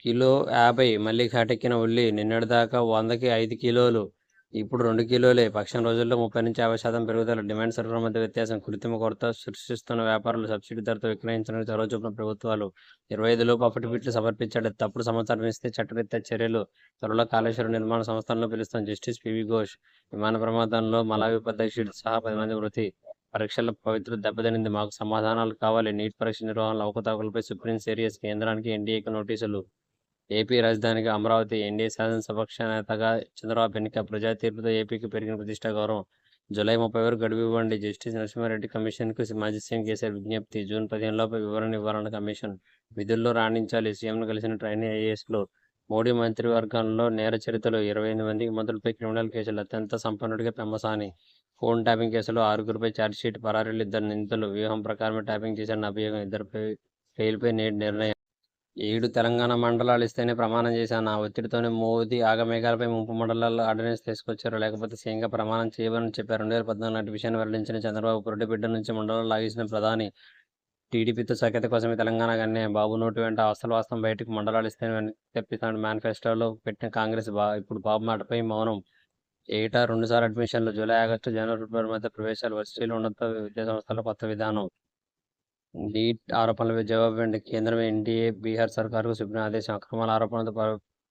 Kilo 50 మళ్ళీ ఘాటెక్కిన ఉల్లి నిన్నటిదాకా 100కి 5 కిలోలు, ఇప్పుడు 2 కిలోలే. పక్షం రోజుల్లో 30-50% పెరుగుదల. డిమాండ్ సరఫరా మధ్య వ్యత్యాసం. కృత్రిమ కొరత సృష్టిస్తున్న వ్యాపారులు సబ్సిడీ ధరతో విక్రయించడానికి చొరవ చూపిన ప్రభుత్వాలు. 25 లోపు అఫిడవిట్లు సమర్పించాడు. తప్పుడు సమాచారం ఇస్తే చట్టరీత్యా చర్యలు. త్వరలో కాళేశ్వరం నిర్మాణ సంస్థలను పిలుస్తాం. Justice PV Ghosh. విమాన ప్రమాదంలో మలావి ఉపాధ్యక్షుడు సహా 10 మంది మృతి. పరీక్షల పవిత్రత దెబ్బతినింది. మాకు సమాధానాలు కావాలి. నీట్ పరీక్ష నిర్వహణలో అవకతవకలపై సుప్రీం సీరియస్. కేంద్రానికి ఎన్డీఏకి నోటీసులు. ఏపీ రాజధానిగా అమరావతి. ఎన్డీఏ శాసనసభాపక్ష నేతగా చంద్రబాబు ఎన్నిక. ప్రజా తీర్పుతో ఏపీకి పెరిగిన ప్రతిష్టా గౌరవం. జూలై 30 వరకు గడువు ఇవ్వండి. జస్టిస్ నరసింహారెడ్డి కమిషన్కు మాజీ సీఎం కేసీఆర్ విజ్ఞప్తి. జూన్ 15 లోపు వివరణ ఇవ్వాలన్న కమిషన్. విధుల్లో రాణించాలి. సీఎంను కలిసిన ట్రైనీ ఐఏఎస్లు. మోడీ మంత్రివర్గంలో నేర చరిత్రలో 28 మందికి మంత్రులపై క్రిమినల్ కేసులు. అత్యంత సంపన్నుడిగా పెమ్మసాని. ఫోన్ ట్యాపింగ్ కేసులో 6గురిపై ఛార్జ్షీట్. పరారీలు 2 నిందితులు. వ్యూహం ప్రకారమే ట్యాపింగ్ చేశారన్న అభియోగం. 2 ఫెయిల్పై నేడు నిర్ణయం. 7 తెలంగాణ మండలాలు ఇస్తేనే ప్రమాణం చేశాను. ఆ ఒత్తిడితోనే మోదీ ఆగమేఘాలపై ముంపు మండలాల్లో ఆర్డినెన్స్ తీసుకొచ్చారు. లేకపోతే సీఎంగా ప్రమాణం చేయమని చెప్పారు. 2014 నాటి విషయాన్ని వెల్లడించిన చంద్రబాబు పురిటి బిడ్డ నుంచి మండలాలు లాగేసిన ప్రధాని. టీడీపీతో సఖ్యత కోసమే తెలంగాణకు అన్యాయం. బాబు నోటి వెంట అసలు వాస్తవం బయటకు మండలాలు ఇస్తేనే తెప్పిస్తాడు. మేనిఫెస్టోలో పెట్టిన కాంగ్రెస్. ఇప్పుడు బాబు మాటపై మౌనం. ఏటా 2 సార్లు అడ్మిషన్లు. జూలై, ఆగస్టు, జనవరి, ఫిబ్రవరి మధ్య ప్రవేశాలు. వర్సిటీలు, ఉన్నత విద్యాసంస్థల్లో కొత్త విధానం. నీట్ ఆరోపణలపై జవాబివ్వండి. కేంద్రం ఎన్డీఏ బీహార్ సర్కారుకు సుప్రీం ఆదేశం. అక్రమాల ఆరోపణలతో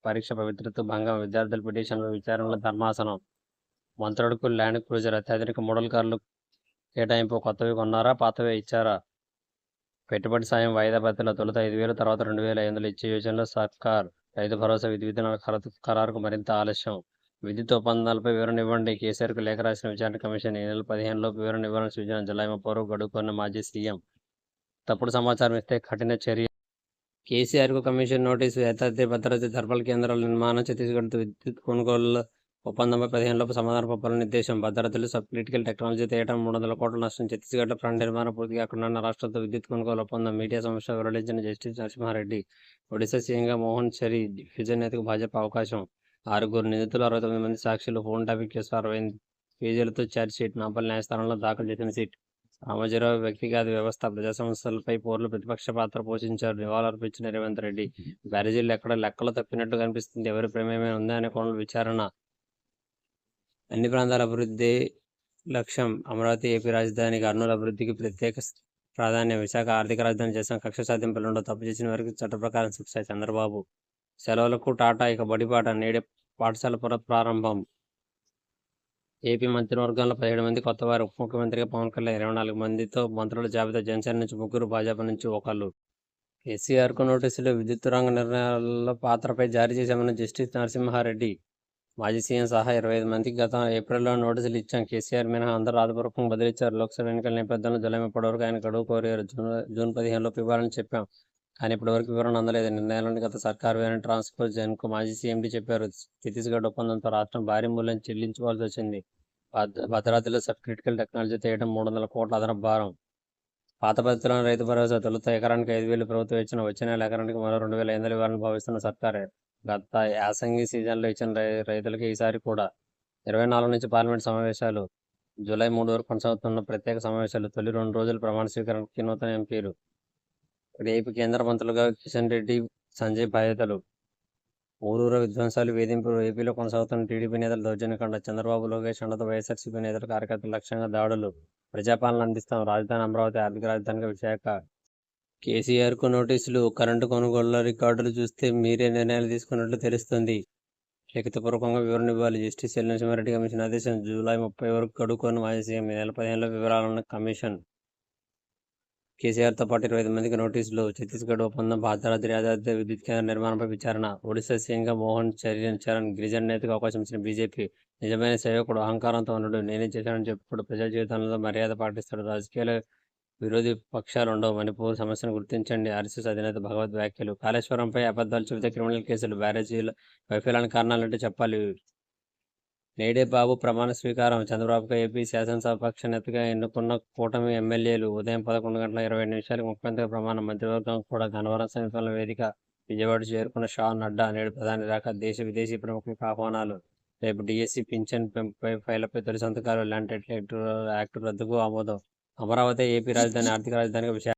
పరీక్ష పవిత్రత భంగం. విద్యార్థుల పిటిషన్ల విచారణలో ధర్మాసనం. మంత్రులకు ల్యాండ్ క్రూజర్. అత్యాధునిక మోడల్ కార్లు కేటాయింపు. కొత్తవి కొన్నారా, పాతవే ఇచ్చారా? పెట్టుబడి సాయం వాయిదా పద్ధతిలో తొలుత 5,000, తర్వాత 2,500 ఇచ్చే యోజనలో సర్కార్. రైతు భరోసా విధి విధానాల ఖరారుకు మరింత ఆలస్యం. విద్యుత్ ఒప్పందాలపై వివరణ ఇవ్వండి. కేసీఆర్కు లేఖ రాసిన విచారణ కమిషన్. ఈ నెల 15 లోపు వివరణ ఇవ్వాలని సూచన. జూలై 30 వరకు గడువు కోరిన మాజీ సీఎం. తప్పుడు సమాచారం ఇస్తే కఠిన చర్య. కేసీఆర్కు కమిషన్ నోటీసు. యథార్థ భద్రత థర్మల్ కేంద్రాల నిర్మాణం. ఛత్తీస్గఢ్ విద్యుత్ కొనుగోలు ఒప్పందంపై 15 లోపు సమాధానం పంపాలని నిర్దేశం. భద్రతలు సబ్ క్రిటికల్ టెక్నాలజీ తేయడం 300 కోట్ల నష్టం. ఛత్తీస్గఢ్లో ఫ్రంట్ నిర్మాణం పూర్తి కాకుండా రాష్ట్రంతో విద్యుత్ కొనుగోలు ఒప్పందం. మీడియా సమస్య వెల్లడించిన జస్టిస్ నరసింహారెడ్డి. ఒడిశా సీఎంగా మోహన్ చరీ. ఫ్యూజన్ నేతకు భాజపా అవకాశం. 6 నిందితులు, 69 మంది సాక్షులు. ఫోన్ ట్యాపింగ్ కేసు 60 పేజీలతో ఛార్జ్షీట్. నాంపల్లి న్యాయస్థానంలో దాఖలు చేసిన సిట్. రామోజీరావు వ్యక్తిగత వ్యవస్థ. ప్రజా సమస్యలపై పోర్లు ప్రతిపక్ష పాత్ర పోషించారు. నివాళులర్పించిన రేవంత్ రెడ్డి. బ్యారేజీలు ఎక్కడ లెక్కలు తప్పినట్టు కనిపిస్తుంది. ఎవరి ప్రమేయమే ఉందా అనే కోణంలో విచారణ. అన్ని ప్రాంతాల అభివృద్ధి లక్ష్యం. అమరావతి ఏపీ రాజధాని. కర్నూలు అభివృద్ధికి ప్రత్యేక ప్రాధాన్యం. విశాఖ ఆర్థిక రాజధాని చేసిన. కక్ష సాధింపులుండో. తప్పు చేసిన వారికి చట్ట ప్రకారం శిక్ష. చంద్రబాబు. సెలవులకు టాటా, ఇక బడిపాట. నేడే పాఠశాల ప్రారంభం. ఏపీ మంత్రివర్గంలో 17 మంది కొత్తవారు. ఉప ముఖ్యమంత్రిగా పవన్ కళ్యాణ్. 24 మందితో మంత్రుల జాబితా. జనసేన నుంచి 3, భాజపా నుంచి 1. కేసీఆర్కు నోటీసులు. విద్యుత్ రంగ నిర్ణయాల పాత్రపై జారీ చేశామన్న జస్టిస్ నరసింహారెడ్డి. మాజీ సీఎం సహా 25 మందికి గత ఏప్రిల్లో నోటీసులు ఇచ్చాం. కేసీఆర్ మినహా అందరూ రాతపూర్వకంగా బదిలిచ్చారు. లోక్సభ ఎన్నికల నేపథ్యంలో జూలై 30 వరకు ఆయన గడువు కోరారు. జూన్ 15 లోపు ఇవ్వాలని చెప్పాం. కానీ ఇప్పటివరకు వివరణ అందలేదు. నిర్ణయాలను గత సర్కారు వేరే ట్రాన్స్ఫర్ జన్కు మాజీ సీఎండీ చెప్పారు. ఛత్తీస్గఢ్ ఒప్పందంతో రాష్ట్రం భారీ మూల్యం చెల్లించుకోవాల్సి వచ్చింది. భద్రాద్రిలో సబ్ క్రిటికల్ టెక్నాలజీ తేయడం 300 కోట్ల అదనపు భారం. పాత పద్ధతిలోని రైతు భరోసా. తొలుత ఎకరానికి 5,000 ప్రభుత్వం ఇచ్చిన. వచ్చే నెల ఎకరానికి మరో 2,500 ఇవ్వాలని భావిస్తున్న సర్కారే. గత యాసంగి సీజన్లో ఇచ్చిన రైతులకి ఈసారి కూడా. 24 నుంచి పార్లమెంట్ సమావేశాలు. జూలై 3 వరకు కొనసాగుతున్న ప్రత్యేక సమావేశాలు. తొలి 2 రోజుల ప్రమాణ స్వీకారానికి నూతన ఎంపీలు. రేపు కేంద్ర మంత్రులుగా కిషన్ రెడ్డి, సంజయ్ బాధ్యతలు. ఊరూర విధ్వంసాలు, వేధింపులు. ఏపీలో కొనసాగుతున్న టీడీపీ నేతల దౌర్జన్యకాండ. చంద్రబాబు, లోకేష్ అండతో వైఎస్ఆర్సీపీ నేతలు, కార్యకర్తల లక్ష్యంగా దాడులు. ప్రజాపాలన అందిస్తాం. రాజధాని అమరావతి. ఆర్థిక రాజధానిగా విశాఖ. కేసీఆర్కు నోటీసులు. కరెంటు కొనుగోళ్ల రికార్డులు చూస్తే మీరే నిర్ణయాలు తీసుకున్నట్లు తెలుస్తుంది. లిఖితపూర్వకంగా వివరణ ఇవ్వాలి. జస్టిస్ ఎల్ నరసింహారెడ్డి కమిషన్ ఆదేశం. జూలై 30 వరకు గడువు కోరిన మాజీ సీఎం. ఈ నెల 15లో వివరాలన్న కమిషన్. కేసీఆర్తో పాటు 25 మందికి నోటీసులు. ఛత్తీస్గఢ్ ఒప్పందం. భద్రాద్రి యాదాద్రి విద్యుత్ కేంద్ర నిర్మాణంపై విచారణ. ఒడిశా సీఎంగా మోహన్ చరణ్. గిరిజన నేతకు అవకాశం ఇచ్చిన బీజేపీ. నిజమైన సేవకుడు. అహంకారంతో ఉండడు. నేనే చేశానని చెప్పుడు. ప్రజా జీవితంలో మర్యాద పాటిస్తాడు. రాజకీయాల విరోధి పక్షాలు ఉండవు. మణిపూర్ సమస్యను గుర్తించండి. ఆర్ఎస్ఎస్ అధినేత భగవద్ వ్యాఖ్యలు. కాళేశ్వరంపై అబద్ధాలు చెబితే క్రిమినల్ కేసులు. బ్యారేజీల వైఫల్యానికి కారణాలంటే చెప్పాలి. నేడే బాబు ప్రమాణ స్వీకారం. చంద్రబాబుగా ఏపీ శాసనసభాపక్ష నేతగా ఎన్నుకున్న కూటమి ఎమ్మెల్యేలు. ఉదయం 11:27 ముఖ్యమంత్రిగా ప్రమాణం. మంత్రివర్గం కూడా. గన్నవరం సమీపంలో వేదిక. విజయవాడ చేరుకున్న షా, నడ్డా. నేడు ప్రధాని రాక. దేశ విదేశీ ప్రముఖులకు ఆహ్వానాలు. రేపు డిఎస్సి పింఛన్ పెంపుపై ఫైళ్లపై తొలి సంతకాలు. ల్యాండ్ టైటిల్ యాక్టు రద్దుకు ఆమోదం. అమరావతి ఏపీ రాజధాని. ఆర్థిక రాజధానిగా విశాఖ.